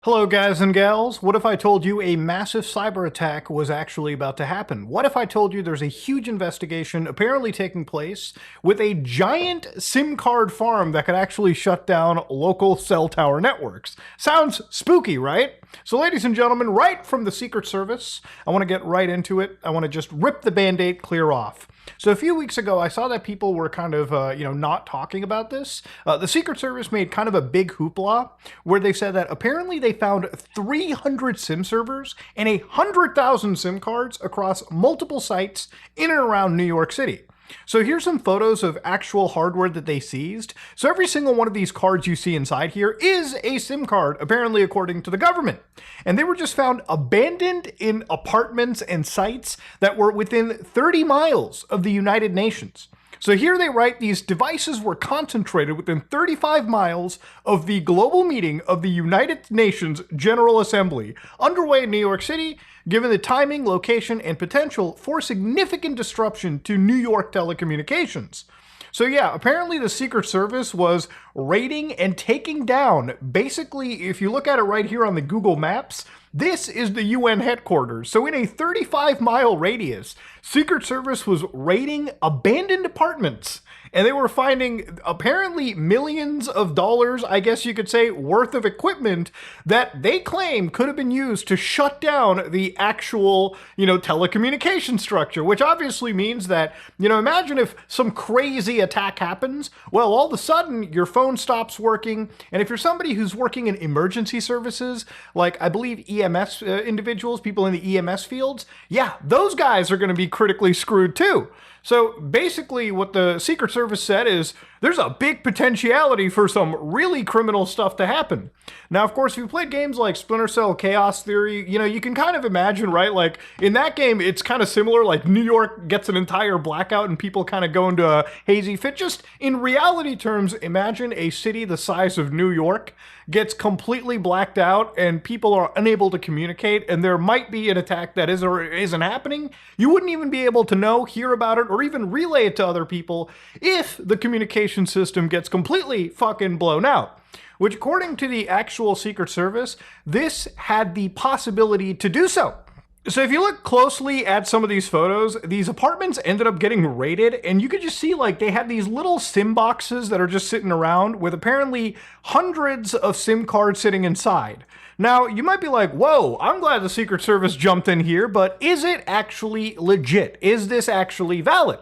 Hello guys and gals, what if I told you a massive cyber attack was actually about to happen? What if I told you there's a huge investigation apparently taking place with a giant SIM card farm that could actually shut down local cell tower networks? Sounds spooky, right? So ladies and gentlemen, right from the Secret Service, I want to get right into it. I want to just rip the Band-Aid clear off. So a few weeks ago, I saw that people were kind of, not talking about this. The Secret Service made kind of a big hoopla where they said that apparently they found 300 SIM servers and 100,000 SIM cards across multiple sites in and around New York City. So here's some photos of actual hardware that they seized. So every single one of these cards you see inside here is a SIM card, apparently according to the government. And they were just found abandoned in apartments and sites that were within 30 miles of the United Nations. So here they write these devices were concentrated within 35 miles of the global meeting of the United Nations General Assembly, underway in New York City, given the timing, location, and potential for significant disruption to New York telecommunications. So yeah, apparently the Secret Service was raiding and taking down, basically, if you look at it right here on the Google Maps, this is the UN headquarters. So in a 35-mile radius, Secret Service was raiding abandoned apartments, and they were finding apparently millions of dollars, I guess you could say, worth of equipment that they claim could have been used to shut down the actual, telecommunication structure, which obviously means that, imagine if some crazy attack happens, well, all of a sudden your phone stops working, and if you're somebody who's working in emergency services, like I believe EMS individuals, people in the EMS fields, yeah, those guys are going to be critically screwed too. So basically what the Secret Service said is there's a big potentiality for some really criminal stuff to happen. Now, of course, if you played games like Splinter Cell Chaos Theory, you can kind of imagine, right? Like in that game, it's kind of similar, like New York gets an entire blackout and people kind of go into a hazy fit. Just in reality terms, imagine a city the size of New York gets completely blacked out and people are unable to communicate and there might be an attack that is or isn't happening. You wouldn't even be able to know, hear about it, or even relay it to other people if the communication system gets completely fucking blown out. Which, according to the actual Secret Service, this had the possibility to do so. So if you look closely at some of these photos, these apartments ended up getting raided, and you could just see like they had these little SIM boxes that are just sitting around with apparently hundreds of SIM cards sitting inside. Now, you might be like, whoa, I'm glad the Secret Service jumped in here, but is it actually legit? Is this actually valid?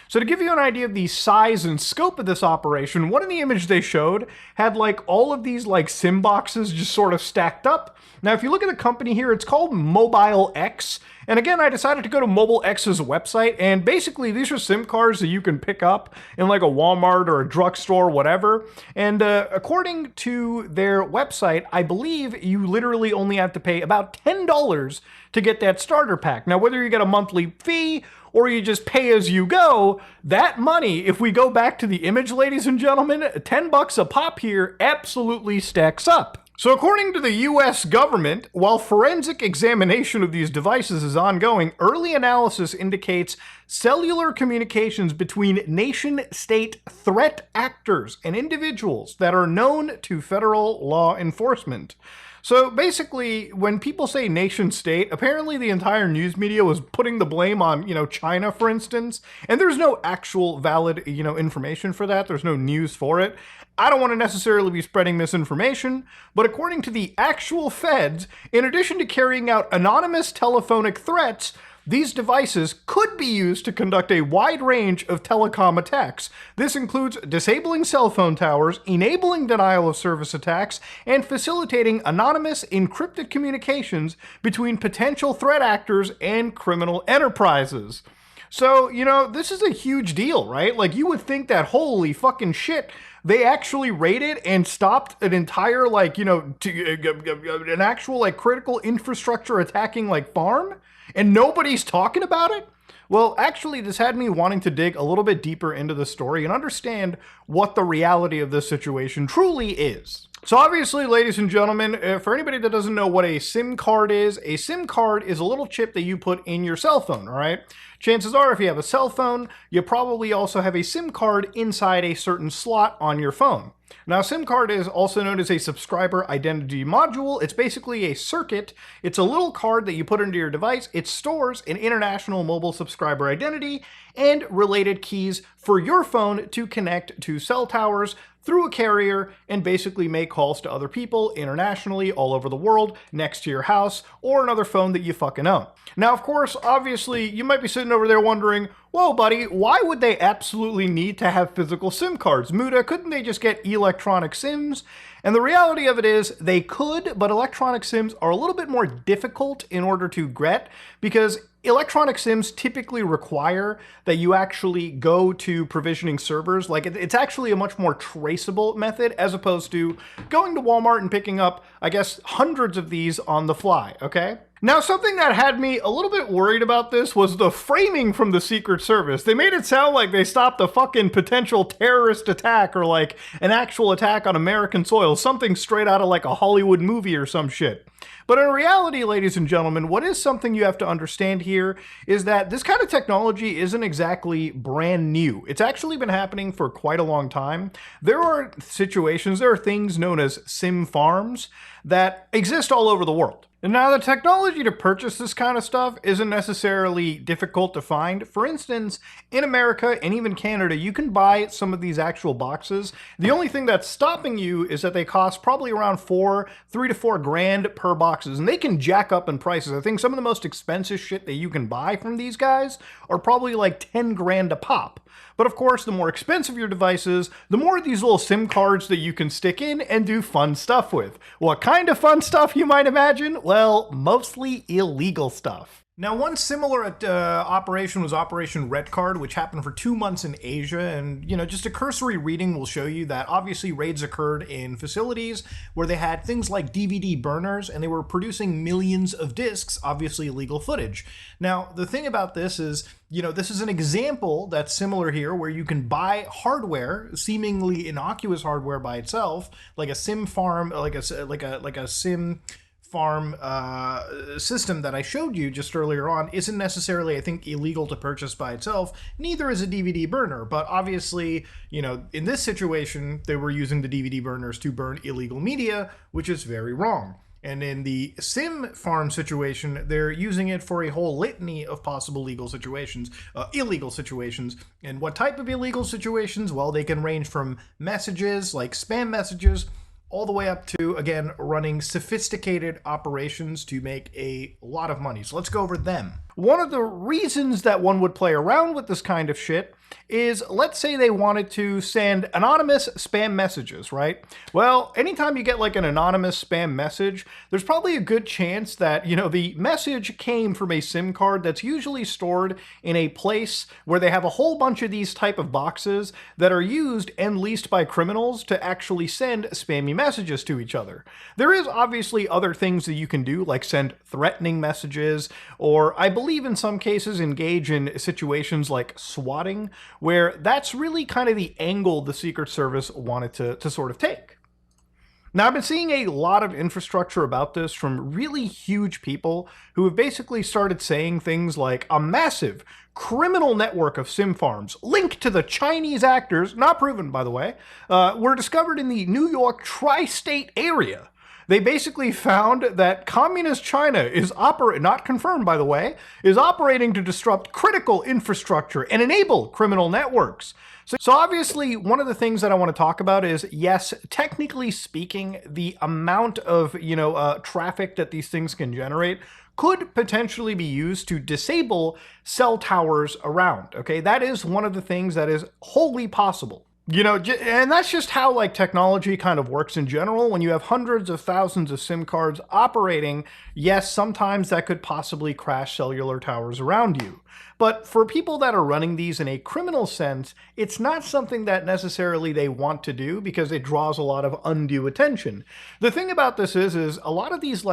So to give you an idea of the size and scope of this operation, one of the images they showed had like all of these like SIM boxes just sort of stacked up. Now, if you look at the company here, it's called Mobile X. And again, I decided to go to Mobile X's website, and basically these are SIM cards that you can pick up in like a Walmart or a drugstore, whatever. And according to their website, I believe you literally only have to pay about $10 to get that starter pack. Now, whether you get a monthly fee or you just pay as you go, that money, if we go back to the image, ladies and gentlemen, $10 a pop here absolutely stacks up. So according to the US government, while forensic examination of these devices is ongoing, early analysis indicates cellular communications between nation-state threat actors and individuals that are known to federal law enforcement. So basically, when people say nation state, apparently the entire news media was putting the blame on, China, for instance, and there's no actual valid, information for that. There's no news for it. I don't want to necessarily be spreading misinformation, but according to the actual feds, in addition to carrying out anonymous telephonic threats, these devices could be used to conduct a wide range of telecom attacks. This includes disabling cell phone towers, enabling denial of service attacks, and facilitating anonymous encrypted communications between potential threat actors and criminal enterprises. So, this is a huge deal, right? Like, you would think that, holy fucking shit, they actually raided and stopped an entire, an actual, critical infrastructure attacking, farm? And nobody's talking about it? Well, actually, this had me wanting to dig a little bit deeper into the story and understand what the reality of this situation truly is. So obviously, ladies and gentlemen, for anybody that doesn't know what a SIM card is a little chip that you put in your cell phone, all right? Chances are, if you have a cell phone, you probably also have a SIM card inside a certain slot on your phone. Now, a SIM card is also known as a subscriber identity module. It's basically a circuit. It's a little card that you put into your device. It stores an international mobile subscriber identity and related keys for your phone to connect to cell towers through a carrier and basically make calls to other people internationally all over the world next to your house or another phone that you fucking own. Now, of course, obviously, you might be sitting over there wondering, whoa, buddy, why would they absolutely need to have physical SIM cards? Muda, couldn't they just get electronic SIMs? And the reality of it is they could, but electronic SIMs are a little bit more difficult in order to get because electronic SIMs typically require that you actually go to provisioning servers. Like it's actually a much more traceable method as opposed to going to Walmart and picking up, I guess, hundreds of these on the fly, okay? Now, something that had me a little bit worried about this was the framing from the Secret Service. They made it sound like they stopped a fucking potential terrorist attack or like an actual attack on American soil, something straight out of like a Hollywood movie or some shit. But in reality, ladies and gentlemen, what is something you have to understand here is that this kind of technology isn't exactly brand new. It's actually been happening for quite a long time. There are situations, there are things known as SIM farms that exist all over the world. And now the technology to purchase this kind of stuff isn't necessarily difficult to find. For instance, in America and even Canada, you can buy some of these actual boxes. The only thing that's stopping you is that they cost probably around $3 to $4 grand per boxes, and they can jack up in prices. I think some of the most expensive shit that you can buy from these guys are probably like 10 grand a pop. But of course, the more expensive your device is, the more of these little SIM cards that you can stick in and do fun stuff with. What kind of fun stuff, you might imagine? Well, mostly illegal stuff. Now, one similar operation was Operation Red Card, which happened for 2 months in Asia. And, just a cursory reading will show you that obviously raids occurred in facilities where they had things like DVD burners and they were producing millions of discs, obviously illegal footage. Now, the thing about this is, this is an example that's similar here where you can buy hardware, seemingly innocuous hardware by itself, like a SIM farm, like a SIM farm system that I showed you just earlier on isn't necessarily, I think, illegal to purchase by itself. Neither is a DVD burner, but obviously, in this situation, they were using the DVD burners to burn illegal media, which is very wrong. And in the SIM farm situation, they're using it for a whole litany of possible illegal situations. And what type of illegal situations? Well, they can range from messages, like spam messages, all the way up to, again, running sophisticated operations to make a lot of money. So let's go over them. One of the reasons that one would play around with this kind of shit is, let's say they wanted to send anonymous spam messages, right? Well, anytime you get like an anonymous spam message, there's probably a good chance that, the message came from a SIM card that's usually stored in a place where they have a whole bunch of these type of boxes that are used and leased by criminals to actually send spammy messages to each other. There is obviously other things that you can do, like send threatening messages, or I believe in some cases engage in situations like swatting, where that's really kind of the angle the Secret Service wanted to sort of take. Now, I've been seeing a lot of infrastructure about this from really huge people who have basically started saying things like a massive criminal network of SIM farms linked to the Chinese actors, not proven by the way, were discovered in the New York tri-state area. They basically found that communist China is not confirmed by the way, is operating to disrupt critical infrastructure and enable criminal networks. So obviously, one of the things that I want to talk about is, yes, technically speaking, the amount of, traffic that these things can generate could potentially be used to disable cell towers around, okay? That is one of the things that is wholly possible. And that's just how technology kind of works in general. When you have hundreds of thousands of SIM cards operating, yes, sometimes that could possibly crash cellular towers around you. But for people that are running these in a criminal sense, it's not something that necessarily they want to do because it draws a lot of undue attention. The thing about this is a lot of these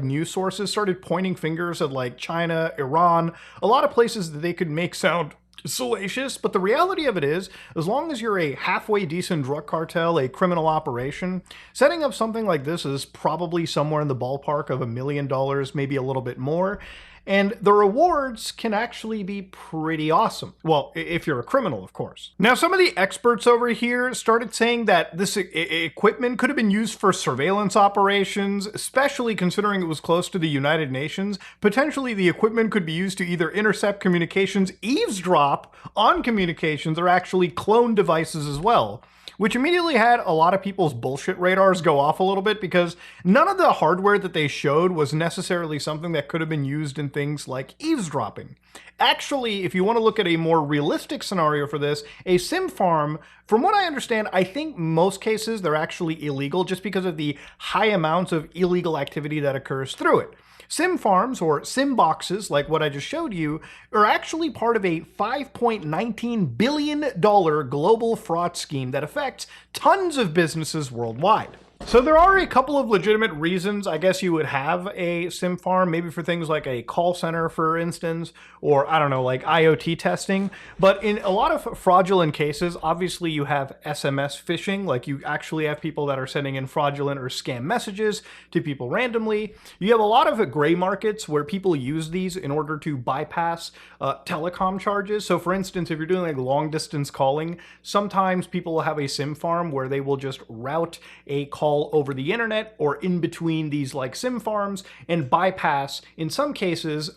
news sources started pointing fingers at China, Iran, a lot of places that they could make sound salacious, but the reality of it is, as long as you're a halfway decent drug cartel, a criminal operation, setting up something like this is probably somewhere in the ballpark of $1 million, maybe a little bit more. And the rewards can actually be pretty awesome. Well, if you're a criminal, of course. Now, some of the experts over here started saying that this equipment could have been used for surveillance operations, especially considering it was close to the United Nations. Potentially, the equipment could be used to either intercept communications, eavesdrop on communications, or actually clone devices as well, which immediately had a lot of people's bullshit radars go off a little bit, because none of the hardware that they showed was necessarily something that could have been used in things like eavesdropping. Actually, if you want to look at a more realistic scenario for this, a sim farm, from what I understand, I think most cases they're actually illegal just because of the high amounts of illegal activity that occurs through it. Sim farms, or sim boxes, like what I just showed you, are actually part of a $5.19 billion global fraud scheme that affects tons of businesses worldwide. So there are a couple of legitimate reasons I guess you would have a sim farm, maybe for things like a call center, for instance, or I don't know, like IoT testing. But in a lot of fraudulent cases, obviously you have SMS phishing, like you actually have people that are sending in fraudulent or scam messages to people randomly. You have a lot of gray markets where people use these in order to bypass telecom charges. So for instance, if you're doing like long distance calling, sometimes people will have a sim farm where they will just route a call over the internet or in between these like sim farms and bypass, in some cases,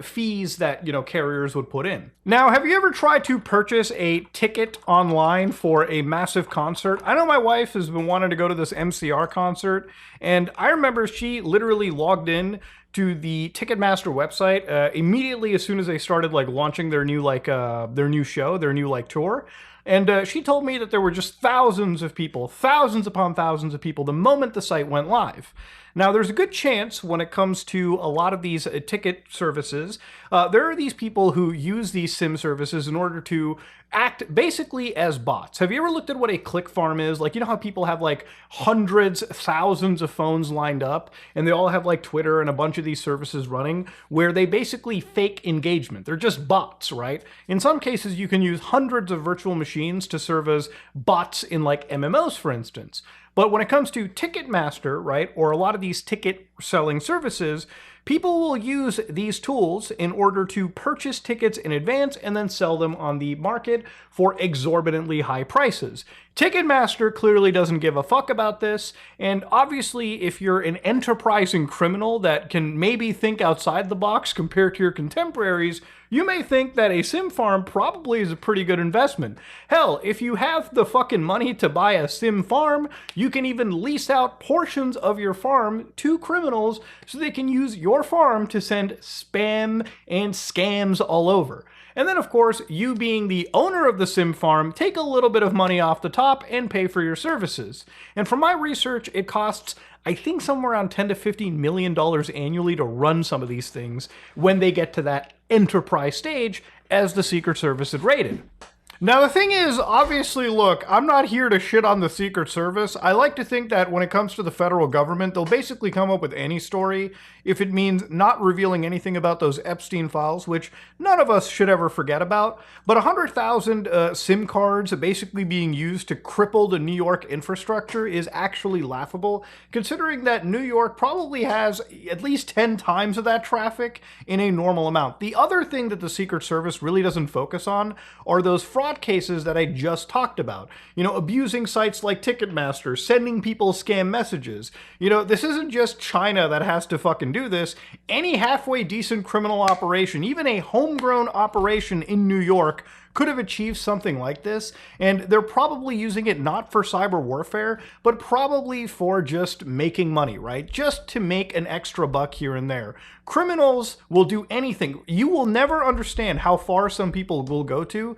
fees that, you know, carriers would put in. Now, have you ever tried to purchase a ticket online for a massive concert? I know my wife has been wanting to go to this MCR concert, and I remember she literally logged in to the Ticketmaster website immediately as soon as they started like launching their new show, their new like tour. And she told me that there were just thousands of people, thousands upon thousands of people, the moment the site went live. Now, there's a good chance when it comes to a lot of these ticket services, there are these people who use these sim services in order to act basically as bots. Have you ever looked at what a click farm is? Like, you know how people have like hundreds, thousands of phones lined up, and they all have like Twitter and a bunch of these services running, where they basically fake engagement. They're just bots, right? In some cases, you can use hundreds of virtual machines to serve as bots in like MMOs, for instance. But when it comes to Ticketmaster, right, or a lot of these ticket selling services, people will use these tools in order to purchase tickets in advance and then sell them on the market for exorbitantly high prices. Ticketmaster clearly doesn't give a fuck about this, and obviously if you're an enterprising criminal that can maybe think outside the box compared to your contemporaries, you may think that a sim farm probably is a pretty good investment. Hell, if you have the fucking money to buy a sim farm, you can even lease out portions of your farm to criminals so they can use your farm to send spam and scams all over. And then, of course, you being the owner of the sim farm, take a little bit of money off the top and pay for your services. And from my research, it costs, I think, somewhere around $10 to $15 million annually to run some of these things when they get to that enterprise stage, as the Secret Service had rated. Now, the thing is, obviously, look, I'm not here to shit on the Secret Service. I like to think that when it comes to the federal government, they'll basically come up with any story if it means not revealing anything about those Epstein files, which none of us should ever forget about. But 100,000 SIM cards basically being used to cripple the New York infrastructure is actually laughable, considering that New York probably has at least 10 times of that traffic in a normal amount. The other thing that the Secret Service really doesn't focus on are those fraud cases that I just talked about. You know, abusing sites like Ticketmaster, sending people scam messages. You know, this isn't just China that has to fucking do this. Any halfway decent criminal operation, even a homegrown operation in New York, could have achieved something like this, and they're probably using it not for cyber warfare, but probably for just making money, right? Just to make an extra buck here and there. Criminals will do anything. You will never understand how far some people will go to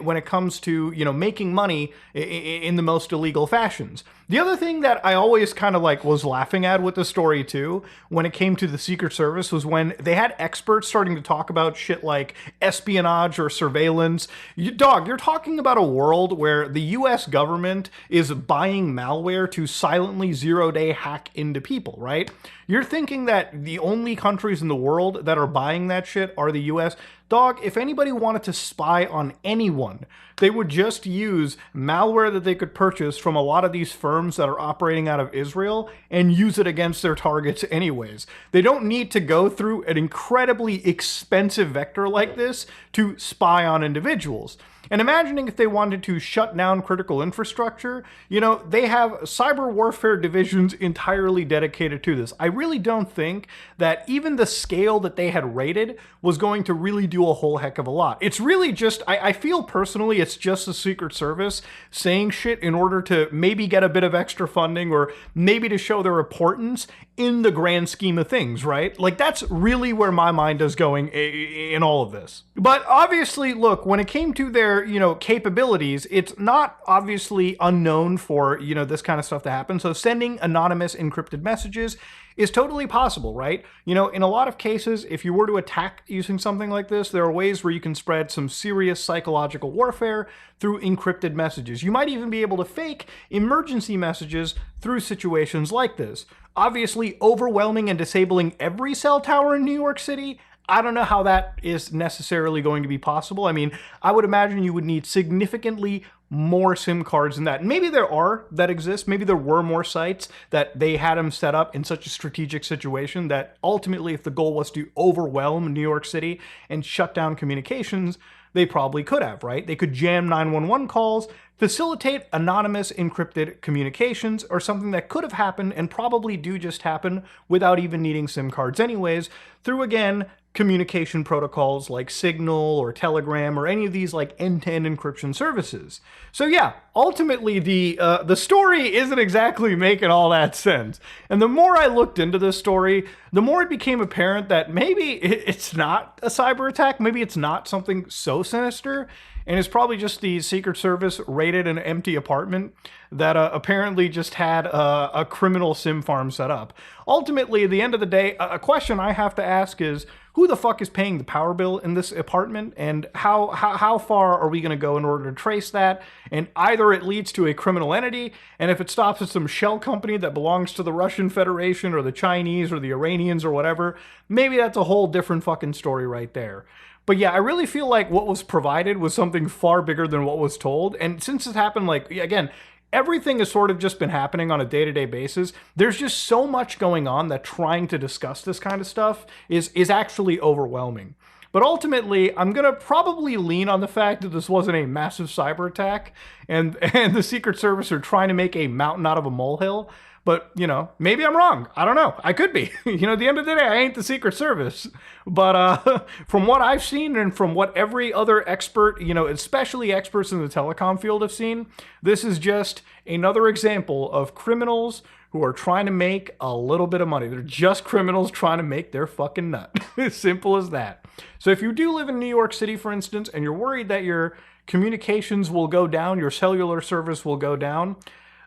when it comes to, you know, making money in the most illegal fashions. The other thing that I always kind of like was laughing at with the story too, when it came to the Secret Service, was when they had experts starting to talk about shit like espionage or surveillance. You're talking about a world where the US government is buying malware to silently zero-day hack into people, right? You're thinking that the only countries in the world that are buying that shit are the US. Dog, if anybody wanted to spy on anyone, they would just use malware that they could purchase from a lot of these firms that are operating out of Israel and use it against their targets anyways. They don't need to go through an incredibly expensive vector like this to spy on individuals. And imagining if they wanted to shut down critical infrastructure, you know, they have cyber warfare divisions entirely dedicated to this. I really don't think that even the scale that they had rated was going to really do a whole heck of a lot. It's really just, I feel personally, it's just the Secret Service saying shit in order to maybe get a bit of extra funding or maybe to show their importance in the grand scheme of things, right? Like, that's really where my mind is going in all of this. But obviously, look, when it came to their, you know, capabilities, it's not obviously unknown for, you know, this kind of stuff to happen. So sending anonymous encrypted messages is totally possible, right? You know, in a lot of cases, if you were to attack using something like this, there are ways where you can spread some serious psychological warfare through encrypted messages. You might even be able to fake emergency messages through situations like this. Obviously, overwhelming and disabling every cell tower in New York City, I don't know how that is necessarily going to be possible. I mean, I would imagine you would need significantly more SIM cards than that. Maybe there are that exist. Maybe there were more sites that they had them set up in such a strategic situation that ultimately, if the goal was to overwhelm New York City and shut down communications, they probably could have, right? They could jam 911 calls, facilitate anonymous encrypted communications, or something that could have happened and probably do just happen without even needing SIM cards anyways, through, again, communication protocols like Signal or Telegram or any of these like end-to-end encryption services. So yeah, ultimately the story isn't exactly making all that sense. And the more I looked into this story, the more it became apparent that maybe it's not a cyber attack, maybe it's not something so sinister, and it's probably just the Secret Service raided an empty apartment that apparently just had a criminal SIM farm set up. Ultimately, at the end of the day, a question I have to ask is, who the fuck is paying the power bill in this apartment, and how far are we going to go in order to trace that? And either it leads to a criminal entity, and if it stops at some shell company that belongs to the Russian Federation or the Chinese or the Iranians or whatever, maybe that's a whole different fucking story right there. But yeah, I really feel like what was provided was something far bigger than what was told. And since it happened, like, again, everything has sort of just been happening on a day-to-day basis. There's just so much going on that trying to discuss this kind of stuff is actually overwhelming. But ultimately, I'm going to probably lean on the fact that this wasn't a massive cyber attack and the Secret Service are trying to make a mountain out of a molehill. But, you know, maybe I'm wrong. I don't know. I could be. You know, at the end of the day, I ain't the Secret Service. But from what I've seen and from what every other expert, you know, especially experts in the telecom field have seen, this is just another example of criminals who are trying to make a little bit of money. They're just criminals trying to make their fucking nut. As simple as that. So if you do live in New York City, for instance, and you're worried that your communications will go down, your cellular service will go down,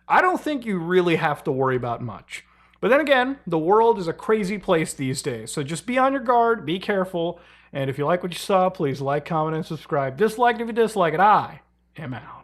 I don't think you really have to worry about much. But then again, the world is a crazy place these days. So just be on your guard, be careful. And if you like what you saw, please like, comment, and subscribe. Dislike it if you dislike it. I am out.